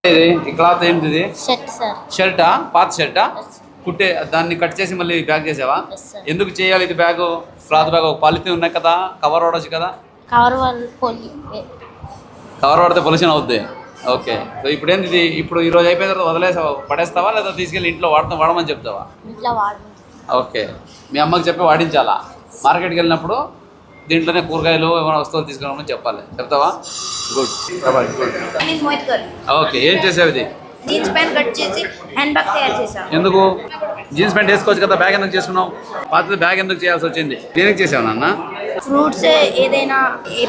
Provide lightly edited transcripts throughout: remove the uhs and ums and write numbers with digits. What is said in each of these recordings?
ఇది ఈ క్లాత్ ఏంటిది? Shirt sir. షర్టా? పాత షర్టా? కుట్టే దాన్ని కట్ చేసి మళ్ళీ బ్యాగ్ చేసావా? ఎందుకు చేయాలి ఇది బ్యాగ్? క్లాత్ బ్యాగ్ ఒక పాలిథిన్ ఉన్నాయి కదా, కవర్ వాడచ్చు కదా. కవర్ వాడితే పొల్యూషన్ అవుద్ది. ఓకే, సో ఇప్పుడు ఏంది ఇది? ఇప్పుడు ఈ రోజు అయిపోయిన తర్వాత వదిలేసావా, పడేస్తావా లేదా తీసుకెళ్ళి ఇంట్లో వాడమని చెప్తావా? ఇంట్లో ఓకే, మీ అమ్మకి చెప్పి వాడించాలా? మార్కెట్కి వెళ్ళినప్పుడు దీంట్లోనే కూరగాయలు ఏమైనా వస్తువులు తీసుకురామని చెప్తావా? గుడ్. ఓకే, ఏం చేసావు ఇది? జీన్స్ ప్యాంట్ కట్ చేసి హ్యాండ్ బ్యాగ్ తయారు చేశాను. ఎందుకు? జీన్స్ ప్యాంట్ వేసుకోవచ్చు కదా, బ్యాగ్ ఎందుకు చేసుకున్నావు? పాతది బ్యాగ్ ఎందుకు చేయాల్సి వచ్చింది? దేనికి చేసావు నాన్న? ఫ్రూట్స్ ఏదైనా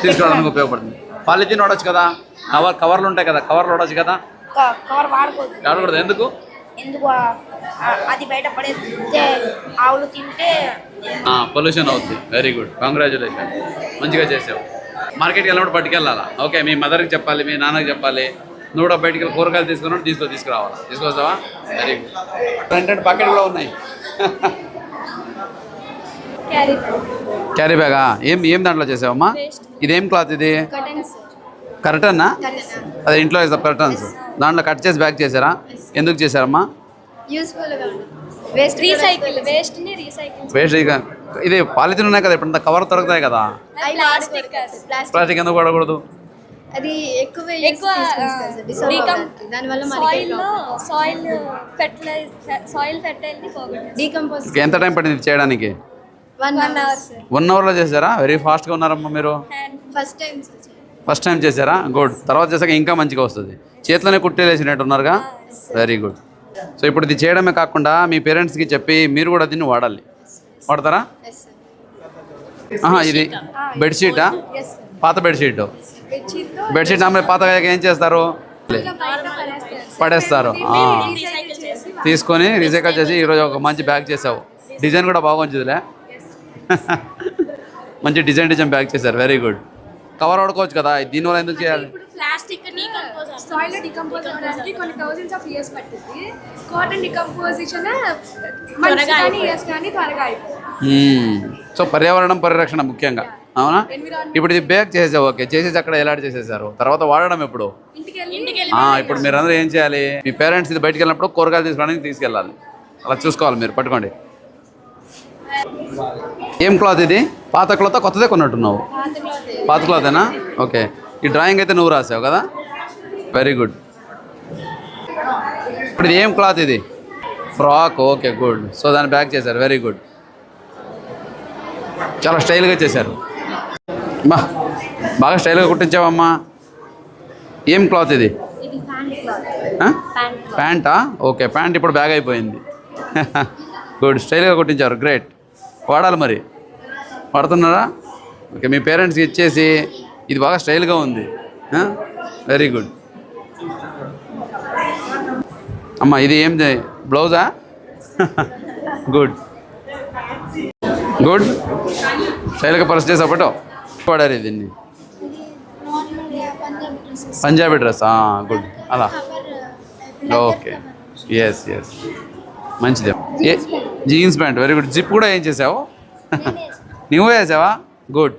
తీసుకోవడానికి ఉపయోగపడుతుంది. పాలిథిన్ వాడచ్చు కదా, కవర్లు ఉంటాయి కదా, కవర్లు వాడచ్చు కదా. కవర్ వాడకూడదు. ఎందుకు? అది బయట పడేస్తే ఆవులు తింటే పొల్యూషన్ అవుతుంది. వెరీ గుడ్, కంగ్రాచులేషన్, మంచిగా చేసావు. మార్కెట్కి వెళ్ళినప్పుడు పట్టుకెళ్ళాలా? ఓకే, మీ మదర్కి చెప్పాలి, మీ నాన్నకి చెప్పాలి. నువ్వు కూడా బయటికి వెళ్ళి కూరగాయలు తీసుకున్నప్పుడు తీసుకురావాలా. తీసుకొస్తావా? Very good. ఫ్రంట్ ప్యాకెట్ కూడా ఉన్నాయి. క్యారీ బ్యాగా? ఏం దాంట్లో చేసావమ్మా? ఇదేం క్లాత్ ఇది? కర్టన్నా? అదే ఇంట్లో వేస్తాం కర్టన్స్. దాంట్లో కట్ చేసి బ్యాగ్ చేశారా? ఎందుకు చేశారమ్మా? వేస్ట్. ఇది పాలిథిన్ ఉన్నాయి కదా, ఇప్పుడు కవర్ దొరుకుతాయి కదా. ప్లాస్టిక్ ఎందుకు వాడకూడదు? అది ఎక్కువ ఎంత టైం పడింది చేయడానికి? 1 అవర్లో చేశారా? వెరీ ఫాస్ట్గా ఉన్నారమ్మా మీరు. ఫస్ట్ టైం చేశారా? గుడ్. తర్వాత చేశాక ఇంకా మంచిగా వస్తుంది. చేతిలోనే కుట్టేసినట్టు ఉన్నారుగా. Very good. సో ఇప్పుడు ఇది చేయడమే కాకుండా మీ పేరెంట్స్కి చెప్పి మీరు కూడా దీన్ని వాడాలి. వాడతారా? ఇది బెడ్షీటా? పాత బెడ్షీట్ అమ్మాయి పాతగా ఏం చేస్తారు? పడేస్తారు. తీసుకొని రీసైకిల్ చేసి ఈరోజు ఒక మంచి బ్యాగ్ చేసావు. డిజైన్ కూడా బాగా మంచిదిలే. మంచి డిజైన్ బ్యాగ్ చేశారు. Very good. కవర్ వాడుకోవచ్చు కదా, దీనివల్ల ఎందుకు చేయాలి? సాయిల్ డికంపోజ్ అవడానికి కొన్ని థౌసండ్స్ ఆఫ్ ఇయర్స్ పట్టింది. కాటన్ డికంపోజిషన్ ఇయర్స్ కానీ త్వరగా అయిపోయింది. సో పర్యావరణం పరిరక్షణ ముఖ్యంగా, అవునా? ఇప్పుడు ఇది బ్యాగ్ చేసేసావు. ఓకే, చేసేసి అక్కడ ఎలాంటి చేసేసారు, తర్వాత వాడడం ఎప్పుడు? ఇప్పుడు మీరు అందరూ ఏం చేయాలి? మీ పేరెంట్స్ ఇది బయటకు వెళ్ళినప్పుడు కూరగాయలు తీసుకోవడానికి తీసుకెళ్ళాలి. అలా చూసుకోవాలి మీరు. పట్టుకోండి. ఏం క్లాత్ ఇది? పాత క్లాత్ కొత్తదే కొన్నట్టున్నావు? పాత క్లాతేనా? ఓకే, ఈ డ్రాయింగ్ అయితే నువ్వు రాసావు కదా. Very good. ఇప్పుడు ఇది ఏం క్లాత్ ఇది? ఫ్రాక్. Okay, good. సో దాన్ని బ్యాగ్ చేశారు. Very good. చాలా స్టైల్గా చేశారు. బాగా స్టైల్గా కుట్టించావమ్మా. ఏం క్లాత్ ఇది? ప్యాంటా? ఓకే, ప్యాంట్ ఇప్పుడు బ్యాగ్ అయిపోయింది. గుడ్, స్టైల్గా కుట్టించారు. గ్రేట్. వాడాలి మరి. వాడుతున్నారా? ఓకే, మీ పేరెంట్స్కి ఇచ్చేసి ఇది బాగా స్టైల్గా ఉంది. వెరీ గుడ్ అమ్మా. ఇది ఏం బ్లౌజా? Good good. స్టైల్గా పర్స్ చేసి అప్పటో వాడారు దీన్ని. పంజాబీ డ్రెస్. గుడ్. అలా. ఓకే, ఎస్ మంచిదే. Jeans pant. Very good. Zip కూడా ఏం చేసావు? నువ్వే వేసావా? గుడ్.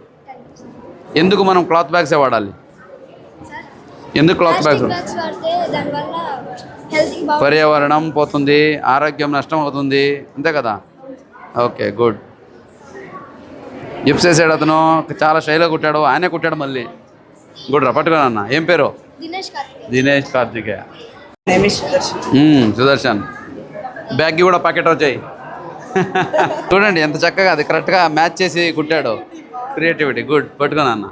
ఎందుకు మనం క్లాత్ బ్యాగ్సే వాడాలి? ఎందుకు క్లాత్ బ్యాగ్స్? పర్యావరణం పోతుంది, ఆరోగ్యం నష్టం అవుతుంది, అంతే కదా. Okay, good. జిప్స్ వేసాడు అతను, చాలా స్టైల్గా కుట్టాడు. ఆయనే కుట్టాడు మళ్ళీ. గుడ్ రా. పట్టుకోనన్నా. ఏం పేరు? దినేష్ కార్తికేయ. సుదర్శన్. బ్యాగ్కి కూడా ప్యాకెట్ వచ్చాయి. చూడండి ఎంత చక్కగా అది కరెక్ట్గా మ్యాచ్ చేసి కుట్టాడు. క్రియేటివిటీ. గుడ్. పట్టుకోనన్నా.